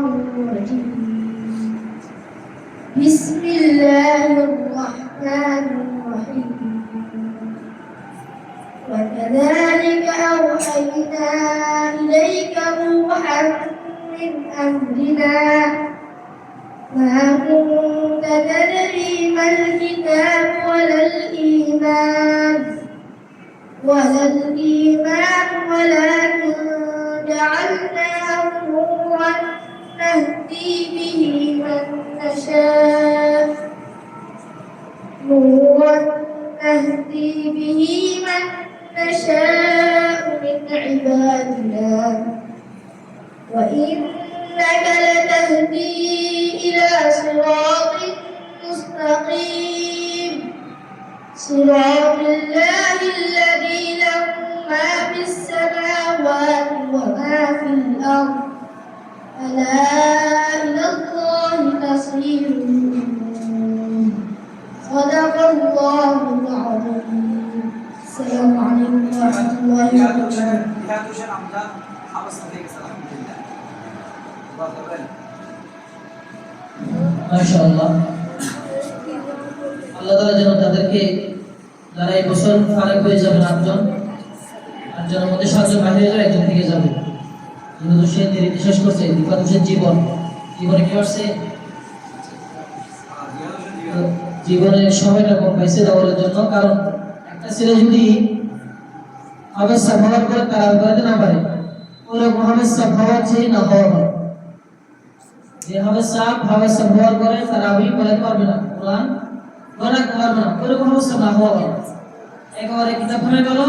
الرجيم بسم الله الرحمن الرحيم وكذلك أوحينا إليك روحا من أمرنا ما كنت تدري ما الكتاب ولا الإيمان ولكن جعلناه نورا نهدي به من نشاء من عبادنا وإنك لتهدي إلى صراط مستقيم صراط الله الذي له ما في السماوات وما في الأرض ألا إلى الله تصير صدق الله العظيم السلام عليكم ورحمة الله وبركاته মাশাআল্লাহ আল্লাহ তাআলা যেন তাদেরকে যারা এই বছর ফারাক হয়ে যাবেন আটজনের মধ্যে 7 জন বাইরে যাবে, একজন থেকে যাবে। যেহেতু সে দেরিতে শেষ করছে, দীপাদুষের জীবনে কি আসছে, জীবনের সময়টা কম পাইছে দেওয়ার জন্য। কারণ একটা ছেলে যদি হাফেজ সাহেব হওয়ার পরে তারা করাতে না পারে, ওরকম হাফেজ সাহেব হওয়ার চেয়ে না হওয়া ভালো। যে হাফেজ সাহেব হওয়ার পরে তারা বলাতে পারবে না, কোরআন পড়াতে পারবে না, ওরকম অবস্থা না হওয়া ভালো। একেবারে কিতাব পড়ে গেল,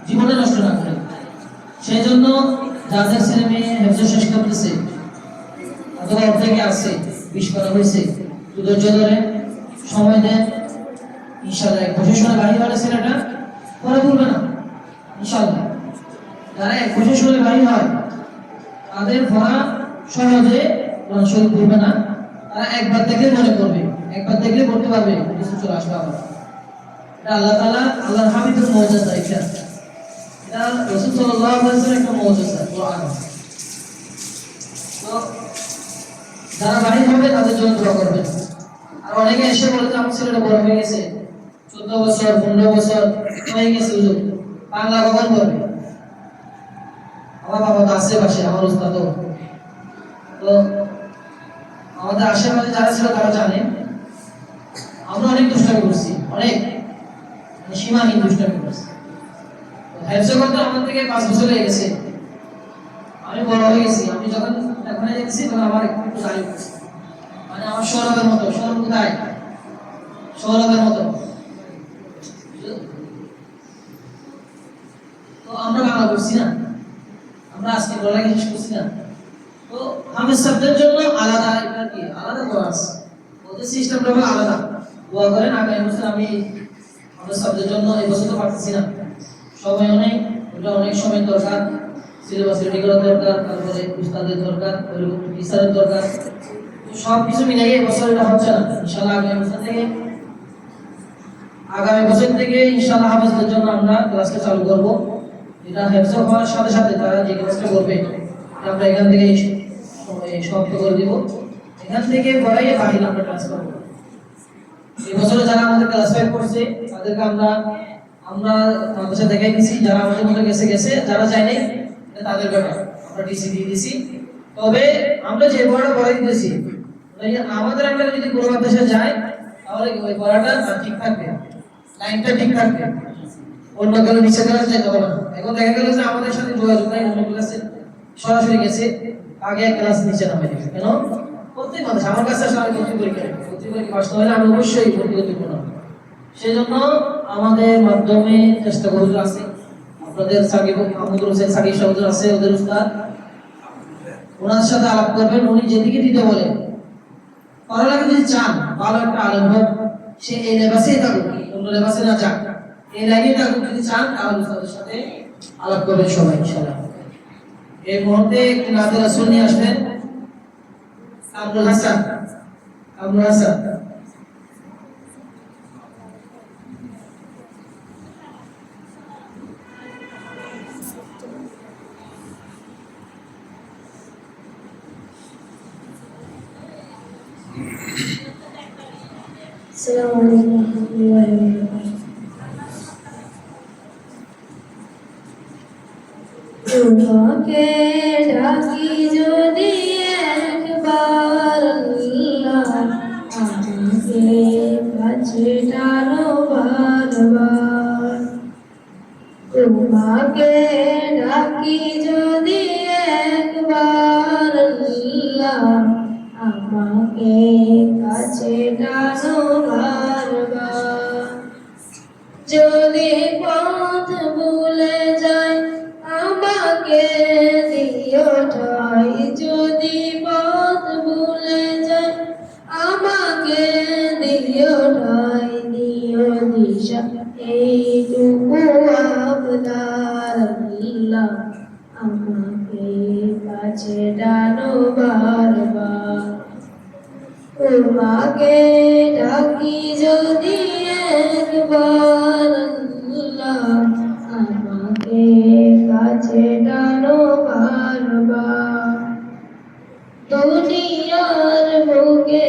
জীবনে নষ্ট না করে। সেই জন্য যাদের ছেলে মেয়ে হেফজ শেষ করতেছে অথবা অর্ধেকে আছে, 20 করা হয়েছে, ধৈর্য ধরে সময় দেন, ইনশাআল্লাহ এক বছর সময় বাড়ি হলে ছেলেটা পরে ভুলবে না ইনশাআল্লাহ। যারা এক বছর সময় বাড়ি হয় তাদের পড়া সহজে শরীর ভুলবে না, তারা একবার দেখলে মনে করবে, একবার দেখলে পড়তে পারবে, কিছু চলে আসবে আবার। এটা আল্লাহ তাআলা, আল্লাহর হাবিবের মুজিজা। এটা রাসূল সাল্লাল্লাহু আলাইহি ওয়াসাল্লামের একটা মুজিজা কোরআন। তো যারা বাড়ি হবে তাদের জন্য দোয়া করবেন। আর অনেকে এসে বলে যে আমার ছেলেটা বড় হয়ে গেছে, 14 বছর 15 বছর হয়ে গেছে, হুজুর বাংলা কখন পড়বে? আমার বাবা তো আশেপাশে, আমার উস্তাদ। তো আমাদের আশেপাশে যারা ছিল তারা জানে আমরা অনেক দুষ্টামি করছি, অনেক সীমাহীন দুষ্টামি করছি। হেফজ করতে আমার থেকে 5 বছর হয়ে গেছে, আমি বড় হয়ে গেছি। আমি যখন ওখানে গেছি তখন আমার একটু দাঁড়ি করছে, মানে আমার সৌরভের মতো। সৌরভ কোথায়? সৌরভের মতো। তো আমরা বাংলা করছি না, আমরা আজকে বলা শেষ করছি না। তো হাফেজ সাহেবদের জন্য আলাদা, এটা কি আলাদা দোয়া আছে, ওদের সিস্টেমটা হলো আলাদা। দোয়া করেন আগামী বছর আমি হাফেজ সাহেবদের জন্য, এই বছর তো পারতেছি না, সময় অনেক, ওটা অনেক সময় দরকার, সিলেবাস রেডি করার দরকার, তারপরে উস্তাদের দরকার, ওইরকম টিচারের দরকার। সব কিছু মিলিয়ে এই বছর এটা হচ্ছে না। ইনশাআল্লাহ আগামী বছর থেকে ইনশাআল্লাহ হাফেজদের জন্য আমরা ক্লাসটা চালু করব। এটা হেফজ হওয়ার সাথে সাথে তারা যে ক্লাসটা করবে আমরা এখান থেকে সমাপ্ত করে দিব। এখান থেকে পড়াইয়ে বাকি আমরা ক্লাস করব। এই বছরে যারা আমাদের ক্লাস 5 করছে তাদেরকে আমরা মাদ্রাসা দেখাই দিছি। যারা আমাদের মধ্যে গেছে, যারা যায় নাই তাদের ব্যাপার, আমরা ডিসি দিয়ে দিছি। তবে আমরা যে পড়াটা পড়াই দিতেছি, আমাদের আন্ডারে যদি কোনো মাদ্রাসা যায় তাহলে ওই পড়াটা ঠিক থাকবে, লাইনটা ঠিক থাকবে, অন্য কারো নিচে কারো যেতে হবে না। এখন দেখা গেল যে আমাদের সাথে যোগাযোগ নাই, অন্য ক্লাসে সরাসরি গেছে, আগে ক্লাস নিচে নামে দিবে। কেন? প্রত্যেক মানুষ আমার কাছে আসলে আমি ভর্তি পরীক্ষা পাস না হলে আমি অবশ্যই ভর্তি করতে পারবো। সেই জন্য আমাদের মাধ্যমে চেষ্টা করতে আছে। আপনাদের সাকিব মাহমুদুল হোসেন সাকিব সাহেব আছে, ওদের উস্তাদ, ওনার সাথে আলাপ করবেন। উনি যেদিকে দিতে বলেন, পড়ালেখা যদি চান ভালো একটা আলেম হোক, সে এই লেবাসেই থাকুক, অন্য লেবাসে না যাক, এই লাইনে থাকুক, যদি চান তাহলে উস্তাদের সাথে আলাপ করবেন সবাই ইনশাআল্লাহ। এই মুহূর্তে একটি নাতে রাসূল নিয়ে আসবেন, কামরুল হাসান। আসসালামু আলাইকুম ওয়া রাহমাতুল্লাহি ওয়া বারাকাতুহু। তোমাকে ডাকি যদি একবার আল্লাহ, আমাকে কাছে টানো বারবার। তোমাকে ডাকি যদি একবার আল্লাহ, আমাকে কাছে টানো বারবার। যদি পথ ভুলে যাই আমাকে দিও ঠাই, যদি পথ ভুলে যাই আমাকে দিও ঠাই, দিও দিশা এইটুকু আবদার আল্লাহ, আমাকে কাছে টানো বারবার। তোমাকে ডাকি যদি একবার আল্লাহ, আমাকে কাছে টানো বারবার। দুনিয়ার বুকে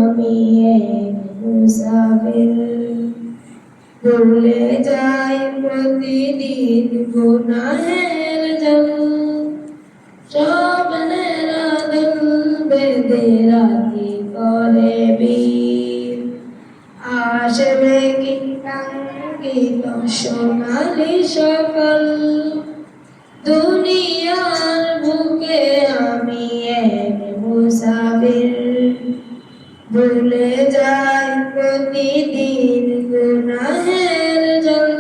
আমি এক মুসাফির, ভুলে যাই প্রতিদিন গুনাহের জল। স্বপ্নের আদল বেঁধে রাতি করে বীর, আসবে কি কাঙ্ক্ষিত সোনালি সকাল। দুনিয়ার বুকে আমি এক মুসাফির, ভুলে যাই প্রতিদিন গুনাহের জল।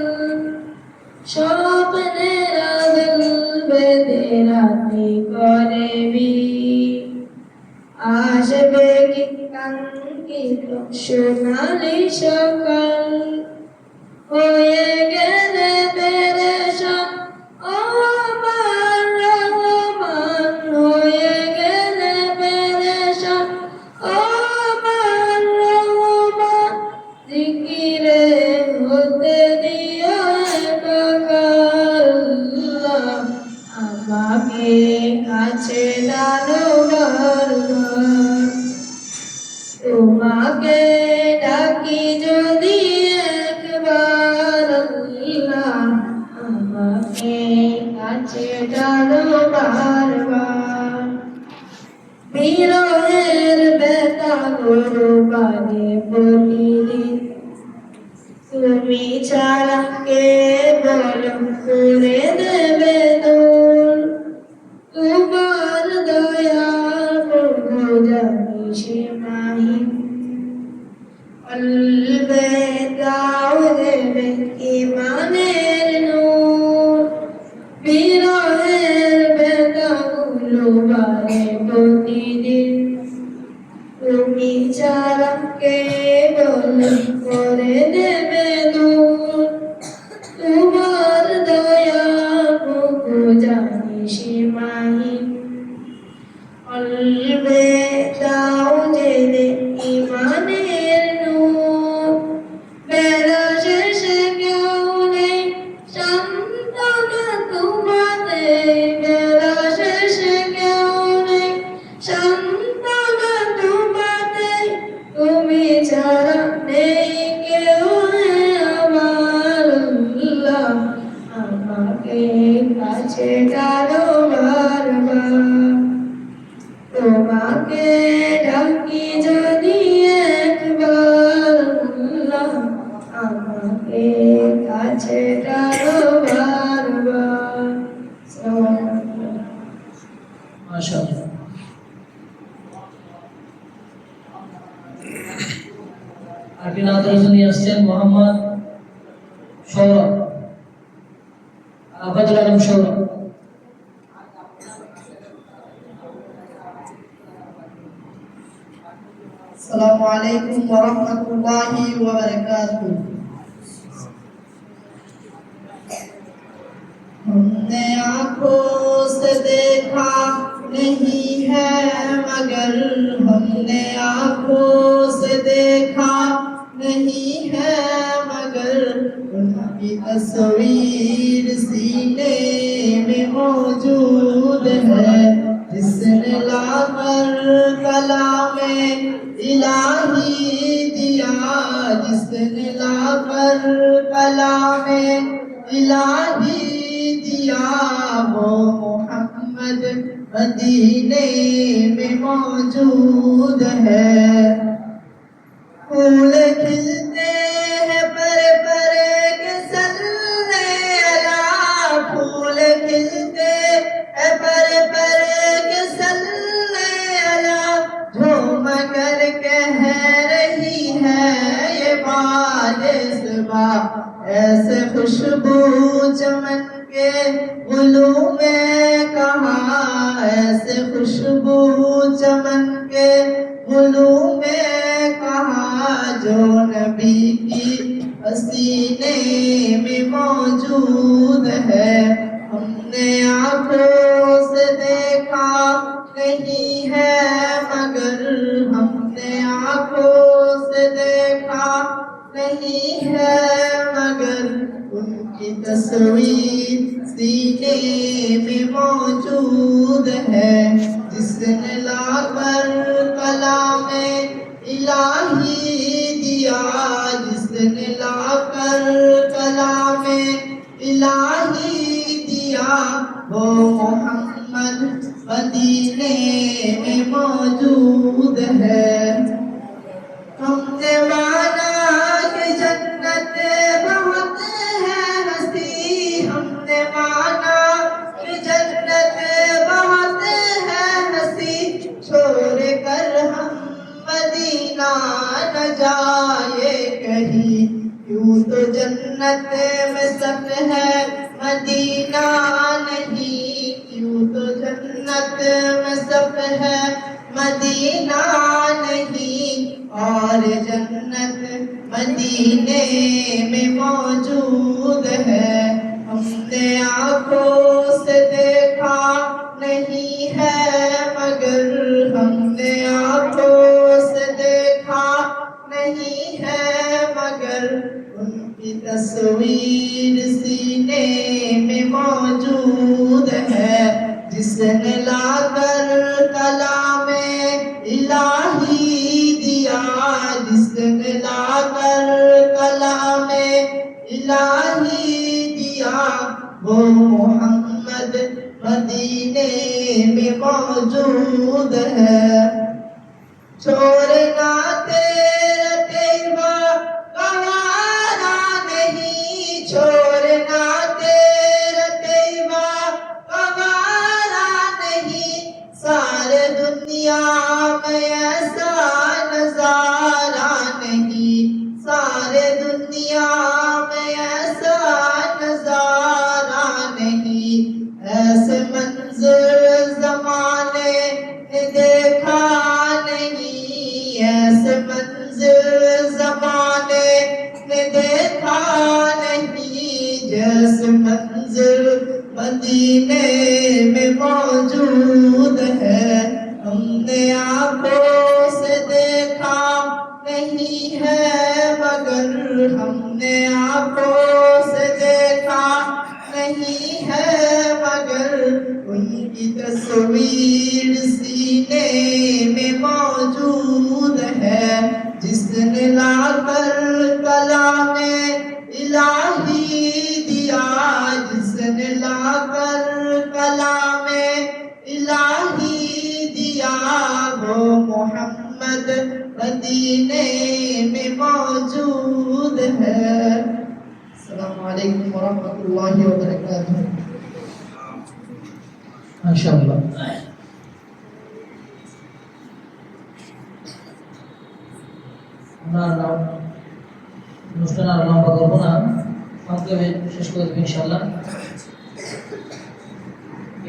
স্বপ্নের আদল বেঁধে রাতে করে বীর, আসবে কি কাঙ্ক্ষিত সোনালি সকাল। হয়ে গেলে পেরেশান ও আমার রহমান, হয়ে গেলে পেরেশান ও আমার রহমান। জিকিরে হতে দিও একাকার আল্লাহ, আমাকে কাছে টানো বারবার। তোমাকে ডাকি যদি একবার আল্লাহ, আমাকে কাছে টানো বারবার। বিরহের ব্যথা গুরু বাড়ে প্রতিদিন, তুমি ছাড়া কে বলো করে দেবে দূর। তোমার দয়ার প্রভু জানি সীমাহীন, কলবে দাও দেবে ইমানের নূর। বিরহের ব্যথাগুলো বাড়ে প্রতিদিন, তুমি ছাড়া কে বলো করে দেবে দূর। তোমার দয়া প্রভু জানি সীমাহীন, কলবে দাও জেলে ইমানের নূর। বেলা শেষে কেউ নেই সান্ত্বনা তোমাতে, বেলা শেষে কেউ নেই সান্ত্বনা তোমাতে। তুমি ছাড়া নেই কেউ আমার আল্লাহ, আমাকে কাছে টানো বারবার। তোমাকে ডাকি যদি একবার আল্লাহ, আমাকে কাছে টানো বারবার। আসসালামু আলাইকুম। মাশাআল্লাহ। আরবি নাতরস নিয়ে আসছেন মোহাম্মদ সৌরভ, আবাদুল আলম সৌরভ। अस्सलामु अलैकुम वरहमतुल्लाहि वबरकातुहू। हमने आँखों से देखा नहीं है मगर, हमने आँखों से देखा नहीं है मगर, उनकी तस्वीर सीने में मौजूद है। जिसने लाख کر کلام الہی دیا، جس نے لا کر کلام الہی دیا، وہ محمد مدینے میں موجود ہے۔ پھول کھلتے ہیں پر پر کے صلی اللہ، پھول کھلتے ہیں پر پر کے صلی اللہ، جھوم کر کہہ رہی ہے یہ باد صبا، ایسے خوشبو چمن کے گلوں میں کہاں، ایسے خوشبو چمن کے گلوں میں کہاں، جو نبی کی پسینے میں موجود ہے۔ ہم نے آنکھوں سے دیکھا نہیں ہے مگر، ہم نے آنکھوں سے دیکھا نہیں ہے مگر، ان کی تصویر سینے میں موجود ہے۔ جس نے لا کر کلام الہی دیا، جس نے لا کر کلام الہی دیا، وہ محمد مدینے میں موجود ہے۔ ہم نے مانا کہ جنت بہت ہے ہستی، ہم نے مانا کہ جنت بہت ہے ہستی، چھوڑ کر ہم مدینہ نہ جائے کہیں، یوں تو جنت میں سب ہے مدینہ نہیں، یوں تو جنت میں سب ہے مدینہ نہیں، اور جنت مدینے میں موجود ہے۔ ہم نے آنکھوں سے دیکھا نہیں ہے مگر، ہم نے آنکھوں سے دیکھا نہیں ہے مگر، ان کی تصویر سینے میں موجود ہے۔ جس نے لا کر کلام الہی دیا، جس نے لا کر کلام الہی دیا، وہ محمد مدینے میں موجود ہے۔ چھوڑنا تیرا طیبہ گوارا نہیں، چھوڑنا تیرا طیبہ گوارا نہیں، سارے دنیا میں ایسا نظارہ نہیں، سارے دنیا میں ایسا نظارہ نہیں، ایسے منظر زمانے نے دیکھا نہیں، ایسے منظر زمانے نے دیکھا نہیں، جیسے منظر مدینے میں موجود ہے۔ ہم نے آنکھوں سے دیکھا نہیں ہے مگر، ہم نے آنکھوں سے دیکھا نہیں ہے مگر، ان کی تصویر سینے میں موجود ہے۔ جس نے لا کر کلام الہی دیا، جس نے لا کر کلام الہی دیا، وہ محمد مدینے میں موجود ہے۔ السلام علیکم ورحمۃ اللہ وبرکاتہ۔ মাশাআল্লাহ। আমরা অনুষ্ঠান আর লম্বা করবো না, সংক্ষেপে শেষ করে দেবো ইনশাআল্লাহ।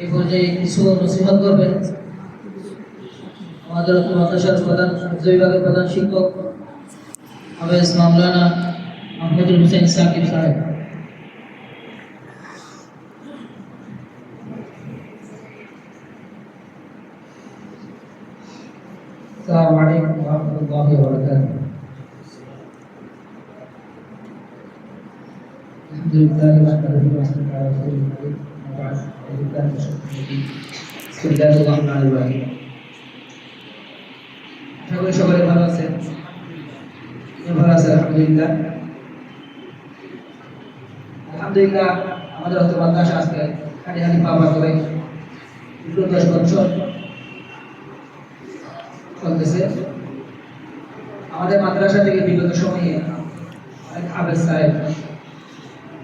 এই পর্যায়ে কিছু নসিহত করবেন আমাদের মাদ্রাসার প্রধান বিভাগের প্রধান শিক্ষক হাফেজ মাওলানা মাহমুদুল হোসেন সাকিব সাহেব। السلام عليكم ورحمة الله وبركاته. الحمد لله نحمده ونصلي على رسوله الكريم، وبعد، بسم الله الرحمن الرحيم. করি সকলে ভালো আছে? ভালো আছে আলহামদুলিল্লাহ। আলহামদুলিল্লাহ আমাদের অত মাদ্রাসা আজকে খালি খালি পাওয়া করে 10 বছর চলতেছে। আমাদের মাদ্রাসা থেকে বিগত সময়ে অনেক হাফেজ সাহেব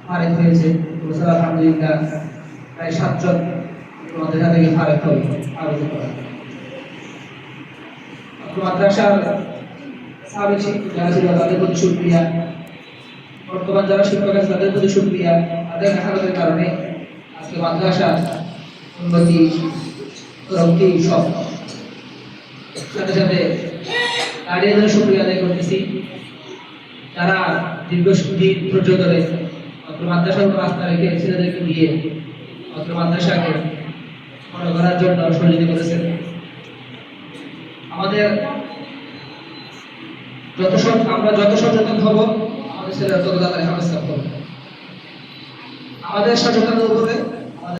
ফারেক হয়েছে। আলহামদুলিল্লাহ প্রায় 7 জন মাদ্রাসা থেকে ফারেক হবে আবেদন করা। মাদ্রাসার সাবেক শিক্ষক যারা ছিল তাদের প্রতি শুকরিয়া, বর্তমান যারা শিক্ষক আছে তাদের প্রতি শুকরিয়া। তাদের মেহনতের কারণে আজকে মাদ্রাসা উন্নতি তরক্কি সব। সাথে সাথে গার্ডিয়ানদের শুকরিয়া আদায় করতেছি যারা দীর্ঘ দিন ধৈর্য ধরে মাত্র মাদ্রাসার উপর আস্থা রেখে ছেলেদেরকে দিয়ে মাত্র মাদ্রাসাকে বড় করার জন্য সহযোগিতা করেছেন। আমাদের আমরা যত সচেতন হব আমাদের ছেলেরা তত তাড়াতাড়ি হাফেজ হবে। আমাদের সচেতনতার উপরে